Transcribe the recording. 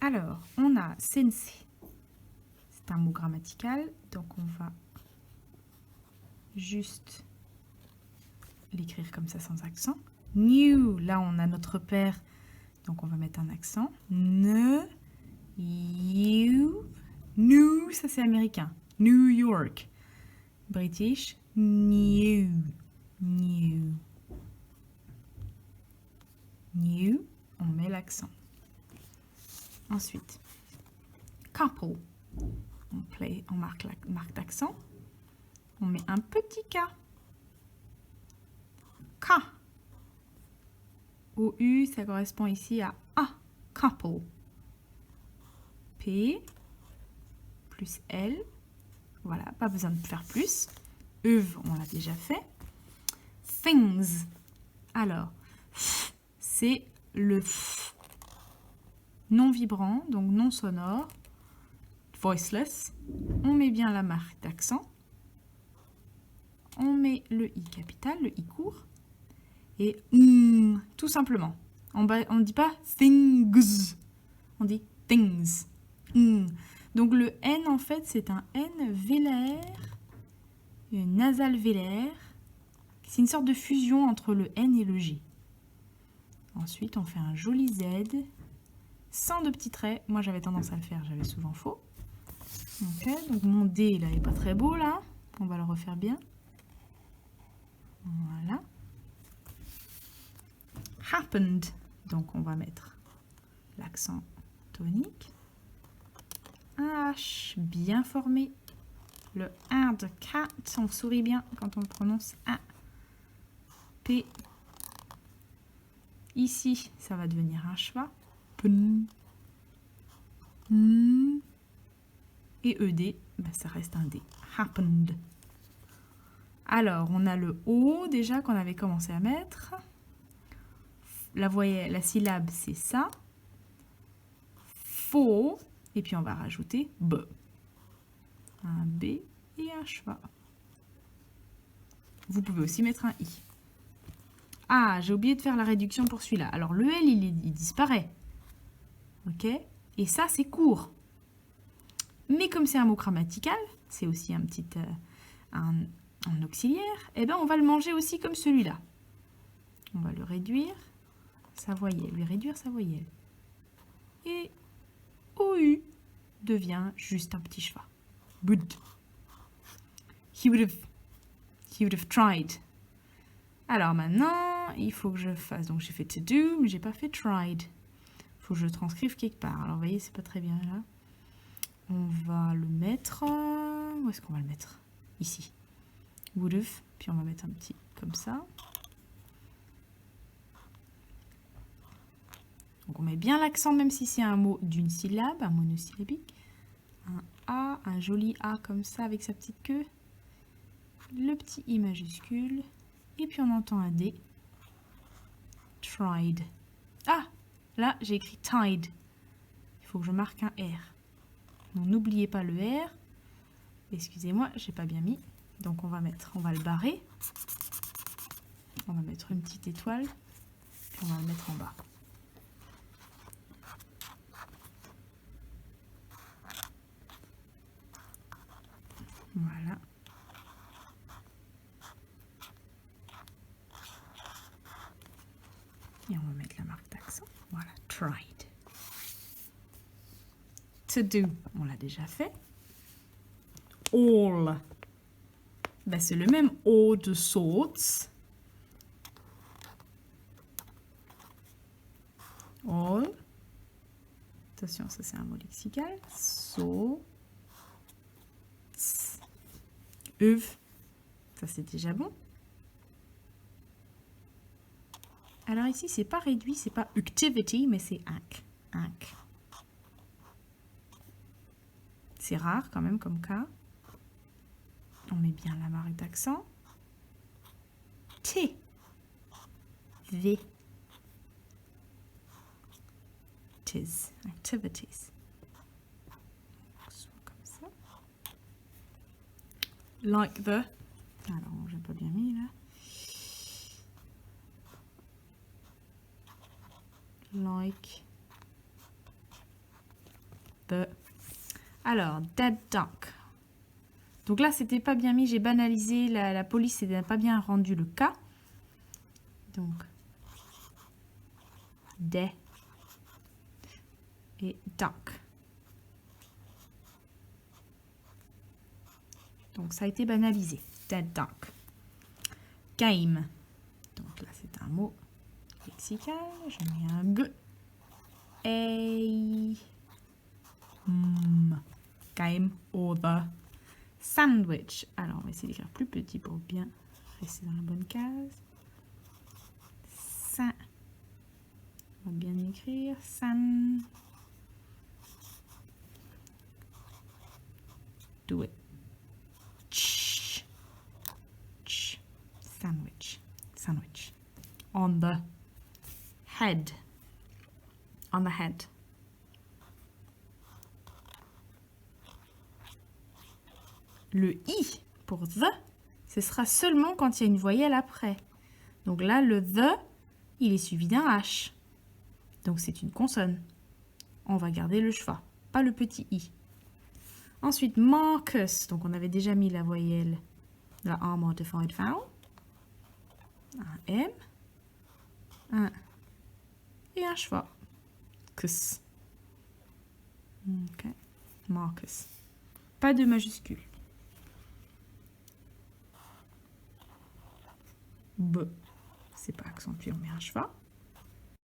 Alors, on a sensei. C'est un mot grammatical, donc on va juste l'écrire comme ça sans accent. New, là on a notre père, donc on va mettre un accent. Ne, you, new, ça c'est américain. New York. British, new, new. New, on met l'accent. Ensuite, couple, on marque d'accent. On met un petit K. K. Au U, ça correspond ici à A, couple. P plus L. Voilà, pas besoin de faire plus. Eve, on l'a déjà fait. Things. Alors, c'est le F non vibrant, donc non sonore, voiceless. On met bien la marque d'accent. On met le I capital, le I court. Et tout simplement. On ne dit pas things, on dit things. Donc le N, en fait, c'est un N vélaire, une nasale vélaire. C'est une sorte de fusion entre le N et le G. Ensuite, on fait un joli Z, sans de petits traits. Moi, j'avais tendance à le faire, j'avais souvent faux. Okay, donc mon D, là, il n'est pas très beau, là. On va le refaire bien. Voilà. Happened. Donc, on va mettre l'accent tonique. Un H bien formé. Le A de cat, on sourit bien quand on le prononce A. P. Ici, ça va devenir un schwa. Pen. Et ED, ben ça reste un D. Happened. Alors, on a le O déjà qu'on avait commencé à mettre. La syllabe, c'est ça. Faux. Et puis, on va rajouter B. Un B et un schwa. Vous pouvez aussi mettre un I. Ah, j'ai oublié de faire la réduction pour celui-là. Alors, le L, il disparaît. OK? Et ça, c'est court. Mais comme c'est un mot grammatical, c'est aussi un petit un auxiliaire, eh ben on va le manger aussi comme celui-là. On va le réduire, sa voyelle, lui réduire sa voyelle. Et OU devient juste un petit schwa. Would. He would have tried. Alors maintenant, il faut que je fasse. Donc j'ai fait to do, mais j'ai pas fait tried. Il faut que je le transcrive quelque part. Alors vous voyez, c'est pas très bien là. On va le mettre. Où est-ce qu'on va le mettre? Ici. Would have. Puis on va mettre un petit comme ça. Donc on met bien l'accent, même si c'est un mot d'une syllabe, un monosyllabique. Un A, un joli A comme ça avec sa petite queue. Le petit I majuscule. Et puis on entend un D. Tried. Ah, là j'ai écrit tied. Il faut que je marque un R. Donc n'oubliez pas le R. Excusez-moi, j'ai pas bien mis. Donc on va le barrer. On va mettre une petite étoile. Puis on va le mettre en bas. Voilà. Et on va mettre la marque d'accent. Voilà, tried. To do, on l'a déjà fait. All. Ben, c'est le même all de sorts. All. Attention, ça c'est un mot lexical. So. Eve. Ça c'est déjà bon. Alors ici, c'est pas réduit, c'est pas activity, mais c'est ac. Ac. C'est rare quand même comme cas. On met bien la marque d'accent. T. V. Tis. Activities. Soit comme ça. Like the. Alors, j'ai pas bien mis là. Like The. Alors, dead duck. Donc là, c'était pas bien mis, j'ai banalisé, la police n'a pas bien rendu le cas. Donc, des et duck. Donc ça a été banalisé. Dead duck. Game. Donc là, c'est un mot lexical. Je mets un G. Game over. Sandwich. Alors, on va essayer d'écrire plus petit pour bien rester dans la bonne case. On va bien écrire. Do it. Sandwich. Sandwich. On the head. On the head. Le i pour the, ce sera seulement quand il y a une voyelle après. Donc là, le the, il est suivi d'un H. Donc c'est une consonne. On va garder le schwa, pas le petit i. Ensuite, Marcus. Donc on avait déjà mis la voyelle, la unmodified vowel. Un M, un et un schwa. Kus. Ok. Marcus. Pas de majuscule. B. C'est pas accentué, on met un schwa.